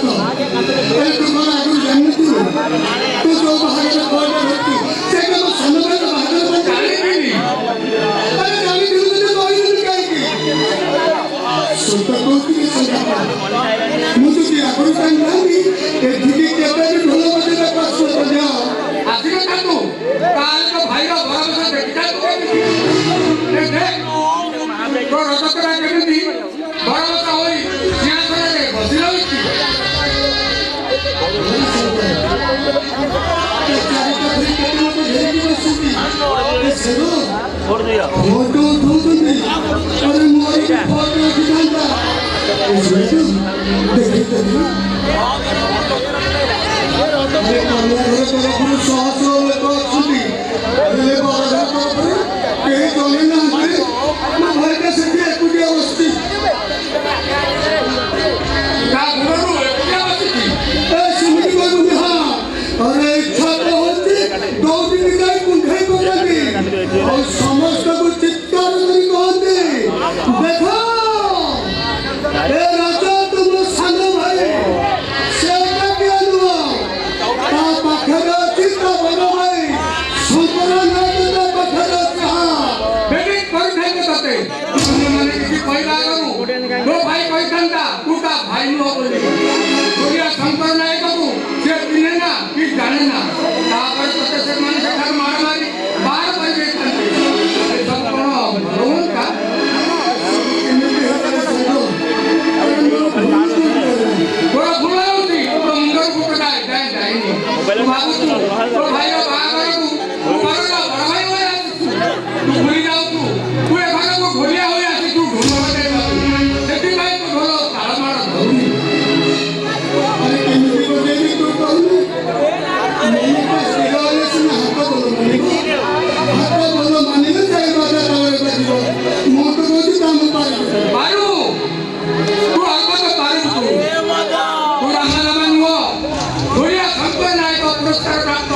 अरे तू कौन आगे जानने तू जो बाहर का कौन है से का तो सामने का बाहर का जाने भी नहीं अरे जाने भी तो कोई नहीं कहेगी सुनता तो की सुनता मुझे क्या करूँ टाइम नहीं ये दिल्ली के अंदर भी ढोला बजे तक पास हो जाओ आखिर में कर दूँ काल का भाई का बड़ा बड़ा देखता तो देख तो रसों का क्या करती बड़ा बड़ा होई क्या करेंगे बसिला होती छोड़ दिया फोटो उठाऊंगी अरे मोरी फोटो खिंचाऊंगा इसमें तो देखते हैं ये कमरा है तो पूरे 100 लोग छुट्टी अरे बाबा को कहीं चले ना हमारे ना भाई का सच्ची कुटी अवस्थी क्या गुरु क्या बची ए सुनी बाबू ने हाँ अरे इच्छा तो होती 2 दिन जाए कुंठे को जाती और समस्त को चित्कार नहीं कहते देखो ए राजा तुम सानो भाई सेवका के अनुभव ता पाखरा चित्ता बनो भाई सुपरा नहीं तो पाखरा कहाँ बेटी कोई नहीं बताते मैंने किसी कोई ना करूँ दो भाई कोई कंटा टूटा भाई नो बोले दुनिया संकर नहीं करूँ सिर्फ पीने ना कि जाने ना तापर पते से मन से घर मार मारी बार बार देखते सब करो रोहन का थोड़ा भूला होती तो मंगल को कटाए जाए नहीं तो बाबू तू तो भाई का बाहर तू बाहर का बड़ा भाई हो यार तू भूल जाओ तू ये भागा को घोलिया हो यार तू ढोलो बजे देखी भाई तू ढोलो ताला मारा धोनी अरे किन्हीं को देवी तू कहूँ मैंने का सिगारे से ना हाथ बोलो माने ना चाहे बाजार आवे बजियो मोटो मोटी काम पारी बारू तू आको तो पारी तू रामाला मानवो दुनिया संपन्न आहे तो पुरस्कार प्राप्त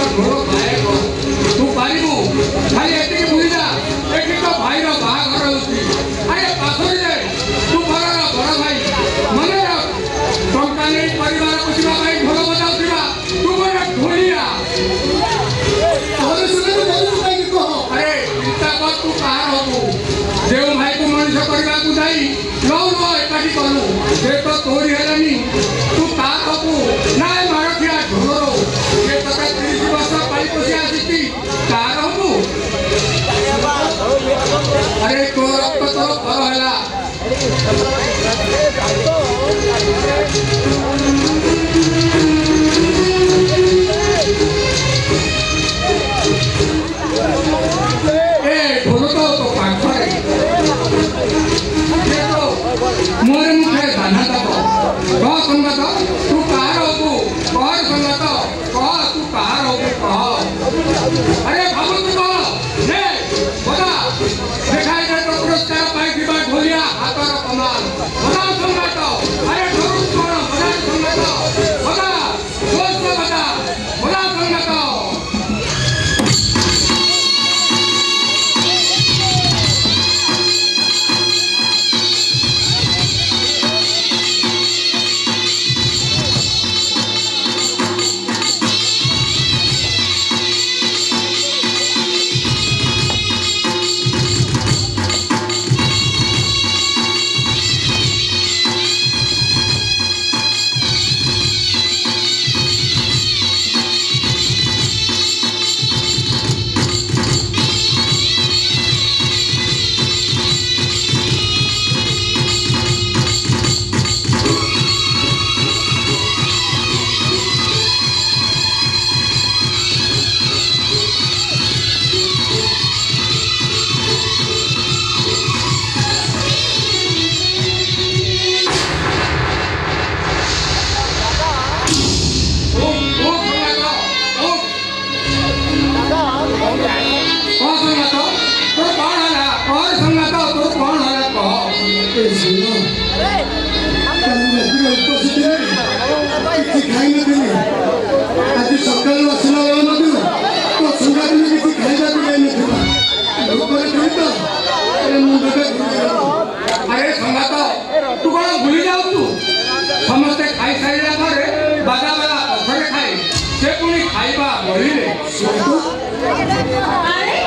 আরে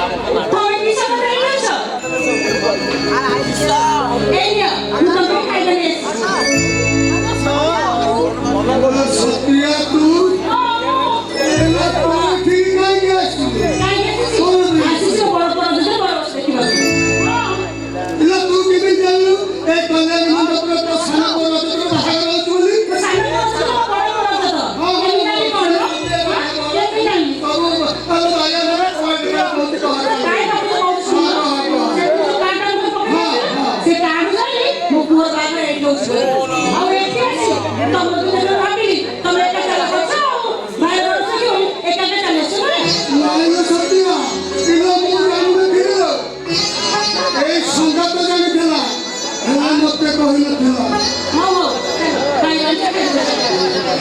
তুমি কি সব করে গেছো এই নিও তুমি খাইবে না সত্যিয়া তুই এলা তুই ঠিক নাই গেছিস খাই গেছিস আসিস বড় বড় দুটো বড় বড় দেখি বাবা এলা তুই কেমনে জানলু এই কল্যাণ মণ্ডপে তো সানা বড় তো বাহার চলি সামনে বসে বড় বড় তো আমি জানি করলো কে জানি বাবু আরে ভাইয়া রে ওই দিকে বলতে কর কাই বাবু বহুত সুন্দর কাটা মতো পকড়ে সে কাট জানি মুকুর বাবা এই লোক আর এটি আছে তোমরা দুজন ভাবি তোমরা এটা চালা করছো ভাই বড় থেকে এটা চালাচ্ছো না নাই সত্যিয়া এলা মু জানি দিল এই সংখ্যা তো জানি দিলা এলা মতে কহিল দিলা মামা খাই গেছে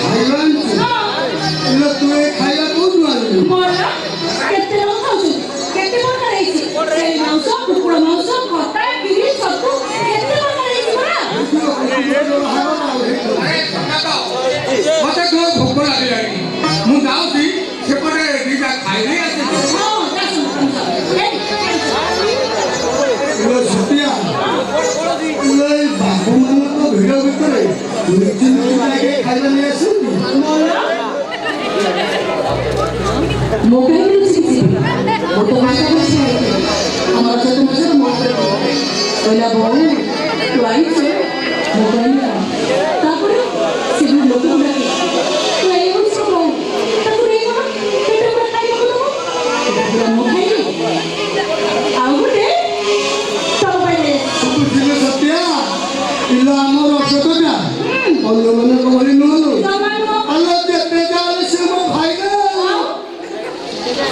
খাইবান এলা তুই খাইবা কোন আনলি মোরা কেতে লোক খাউছো কেতে প্রকার হইছে এই মাংস কুকুড়া মাংস খটা বিড়ি সত্তু কেতে প্রকার হইছে মোরা মতে তো ভোক ଲାଗିଲାଣି ମୁଁ ଯାଉଛି ସେପଟେ ଦିଟା ଖାଇଦେଇ ଆସିବି ହଁ ଦାସ এই এলা সত্যিয়া এলা এই বাবু ମାନଙ୍କ ভিড় ভিতরে নিজে নিজে আগে খাଇବା নিয়ে আসুন মোরা মোকে লুচিছি মোটো ভাষা বলছি আমার সাথে মাসে মোকে ওলা বলে তুই আইছে মোকে না তারপরে সিবি লোক লাগে তুই এই হচ্ছে কোন তারপরে এই না এটা আমরা খাইব বলবো এটা মোকে ଆଉ ଗୋଟେ ତମ ପାଇଁ ବୁଝିଲେ ସତ୍ୟା ପିଲା ଆମର ଅସତଟା ଅନ୍ୟମାନଙ୍କ ଭଳି ନୁହଁ ତମର ଆଲୋ ଯେତେ ଯାହେଲେ ସେ ମୋ ଭାଇ ନା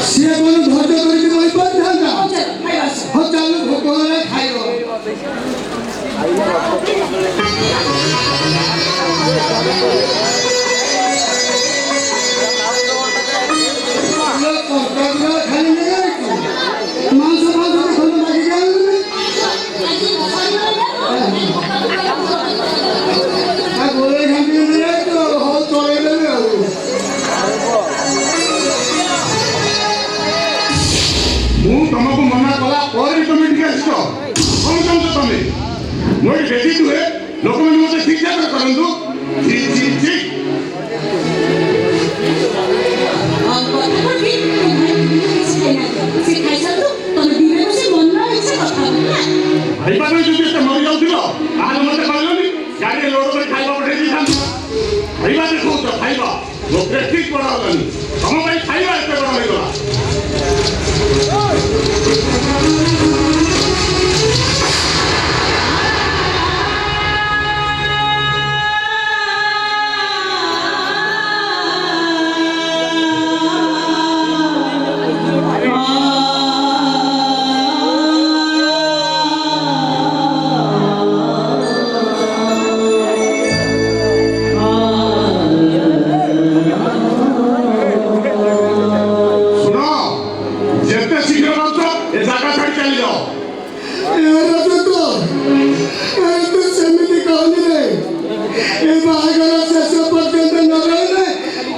ସିଏ କଣ ଧୈର୍ଯ୍ୟ କରିକି ରହିପାରିଥାନ୍ତା ଖାଇବା ହଁ ଚାଲୁ ଭୋକ ହେଲେ ଖାଇବ କଣ୍ଟାଗୁଡ଼ା ଖାଲି ନେଇଯାଉଛି ମାଂସ ଫାଂସ ଖଣ୍ଡ ମାଗିକି ଆଣିଲୁନି ଗୋଳେଇ ଘାଣ୍ଟି ନେଇଯାଉଛି ହଉ ଚଳେଇଦେବି ଆଉ ମୁଁ ତମକୁ ମନା କଲା ପରେ ବି ତମେ ଟିକେ ଆସିଛ କଣ ଚାହୁଁଛ ତମେ ମୁଁ ଏଠି ବେଶୀ ହୁଏ ଲୋକମାନେ ମତେ ଠିକ ଠାକ କରନ୍ତୁ ଠିକ ଠିକ ଠିକ ସେ ଖାଇସାରୁ ତମେ ଦିନେ ବସେ ମନ ଇଚ୍ଛା କଥା ଭାଇପାରେ ଯଦି ଏତେ ମରିଯାଉଥିଲ ତାହେଲେ ମତେ କହିଲନି ଗାଡ଼ିରେ ଲୋଡ କରି ଖାଇବା ପଠେଇ ଦେଇଥାନ୍ତି ଖାଇବା ଦେଖାଉଛ ଖାଇବା ଲୋକେ ଠିକ ବଡ ହେଲାନି ତମ ପାଇଁ ଖାଇବା ଏତେ ବଡ ହେଇଗଲା ଶୁଣ ଯେତେ ଶୀଘ୍ର ପାରୁଛ ଏ ଜାଗା ଛାଡ଼ି ଚାଲିଯାଅ ତୁ ସେମିତି କହନି ରେ ଏ ବାହାଘର ଶେଷ ପର୍ଯ୍ୟନ୍ତ ନ ରହିଲେ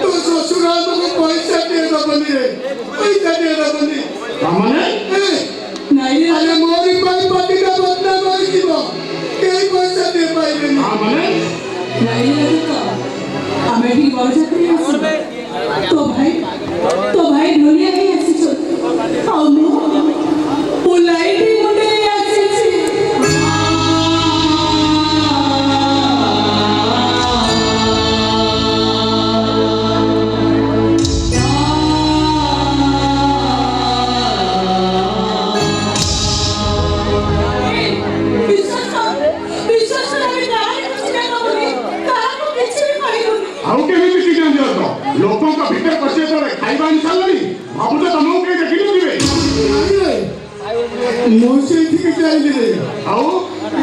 ତୋ ଶ୍ୱଶୁର ଆମକୁ ପଇସା ଟିଏ ଦବନି ରେ ପଇସା ଟିଏ ଦବନି ତାମାନେ ନାଇଁ ଆରେ ମୋରି ପାଇଁ ପାଟିଟା ବଦନାମ ହେଇଯିବ କେହି ପଇସା ଟିଏ ପାଇବେନି ତାମାନେ ନାଇଁ ତ ଆମେ ଏଠି ବରଯାତ୍ରୀ ଆସିଛୁ ତୋ ଭାଇ ଢୋଲିଆ ହେଇ ଆସିଛୁ ଆଉ ମୁଁ ଲାଇଟ୍ ମୁଣ୍ଡେ ଆସିଛି ଆଉ କେମିତି କି ଜାଣିଛ ଲୋକଙ୍କ ଭିତରେ ପଶି ଯେତେବେଳେ ଖାଇବା ଆଣି ସାରିଲଣି ଭାବୁଛ ତମକୁ କେହି ଦେଖିନଥିବେ ମୁଁ ସେଇଠିକି ଯାଇଥିଲି ଆଉ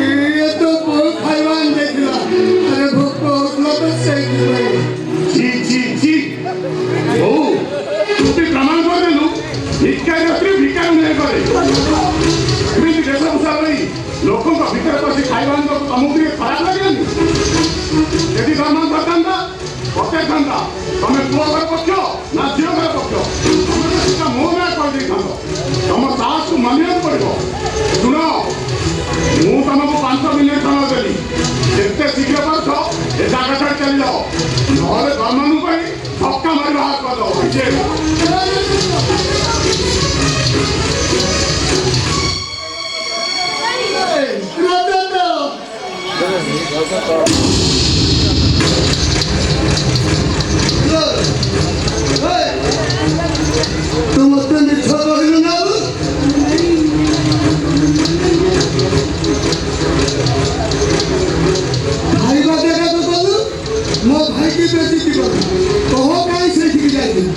ଇଏ ତ ବୋଉ ଖାଇବା ଆଣି ଦେଇଥିଲା ଆରେ ଭୋକ ହଉଥିଲା ତ ସେଇଥିପାଇଁ ছি ছি ছি ହଉ ତୁ ବି ପ୍ରମାଣ କରିଦେଲୁ ଭିକାରୀ ସ୍ତ୍ରୀ ଭିକାରୀ ନୁହେଁ କରେ ଏମିତି ବେଶଭୂଷା ରହି ଲୋକଙ୍କ ଭିତରେ ପଶି ଖାଇବା ଆଣିବାକୁ ତମକୁ ଟିକେ ଖରାପ ଲାଗିଲାନି ଯଦି ଧର୍ମ କରିଥାନ୍ତା ପଚାରିଥାନ୍ତା ତମେ ପୁଅ ଘର ପକ୍ଷ ନା ଝିଅ ଘର ପକ୍ଷ ମାନିବାକୁ ପଡ଼ିବ। ଶୁଣ, ମୁଁ ତମକୁ 5 ମିନିଟ୍ ସମୟ ଦେଲି। ଯେତେ ଶୀଘ୍ର ପାରୁଛ ଏ ଜାଗା ଛାଡ଼ି ଚାଲିଯାଅ, ନହେଲେ ଗଭର୍ଣ୍ଣମେଣ୍ଟ ପାଇଁ ଧକ୍କା ମାରି ବାହାର କରିଦେବ। ତୁ ମତେ ମିଛ କହିଲୁ ନା? ଖାଇବା ଜାଗାକୁ ଗଲୁ, ମୋ ଭାଇକି ବେଶୀ ଗଲୁ, କହ କାହିଁ ସେଇଠିକି ଯାଇଥିଲି?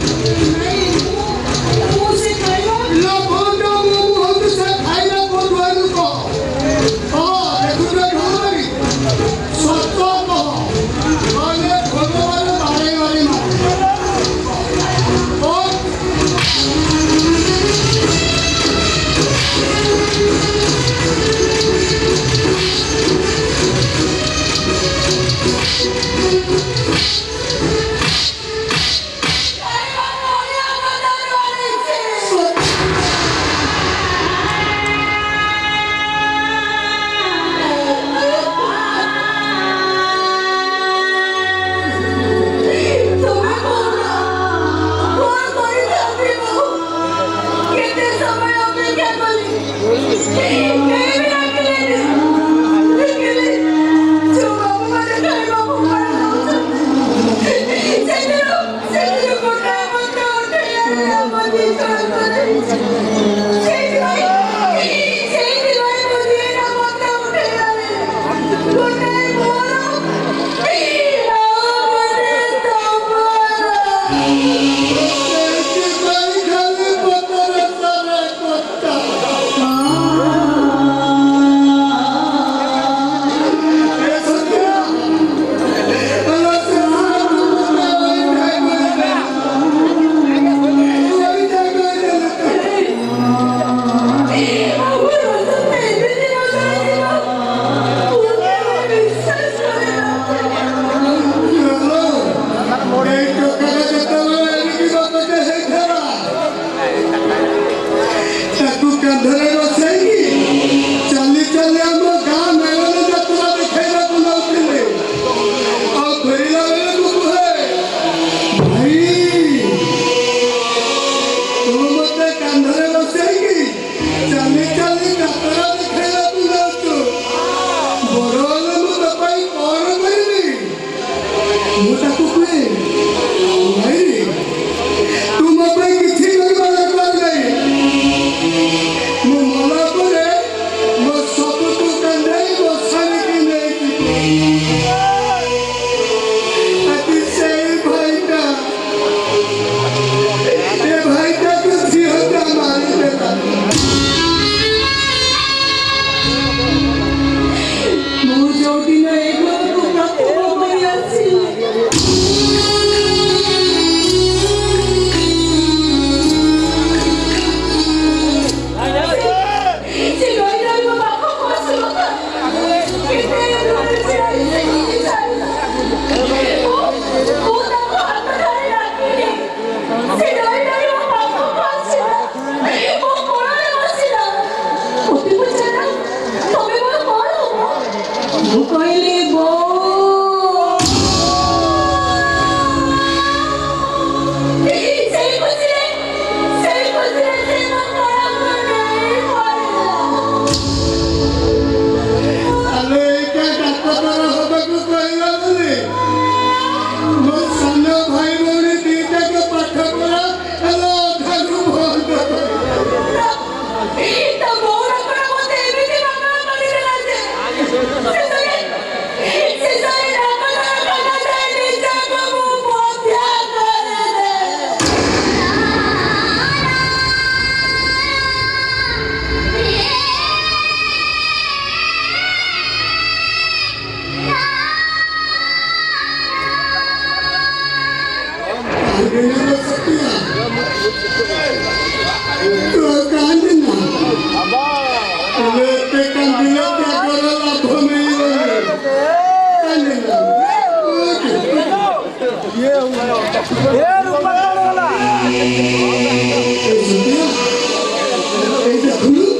ये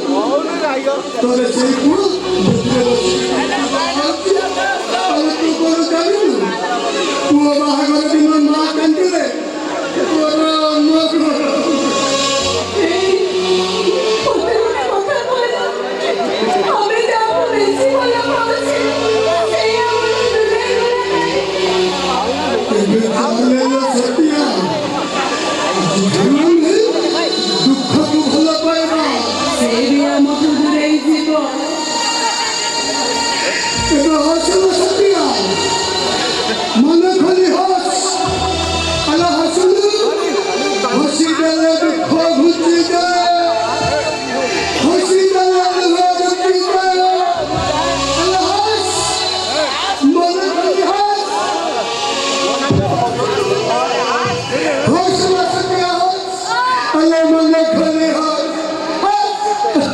তোরে সেই পুরো বুঝতে আমি তো কোনো জানি না পুরো বাহাঘরের দিন মা কান্দিলে পুরো এই ওদের মনে কথা বলে না। আমি যা বলেছি বলে বলেছি সেই আমার সত্যিয়া দুঃখ তো ভালো পায় না সেই বিয়া মতো দূরেই জীবন এটা হচ্ছে না সত্যিয়া মনে খালি হাস আলা হাসলু হাসি গেলে দুঃখ ঘুচি যায় হাসি গেলে দুঃখ ঘুচি যায় আলা হাস মনে খালি হাস হাস না সত্যিয়া হাস আলা মনে খালি হাস জীবন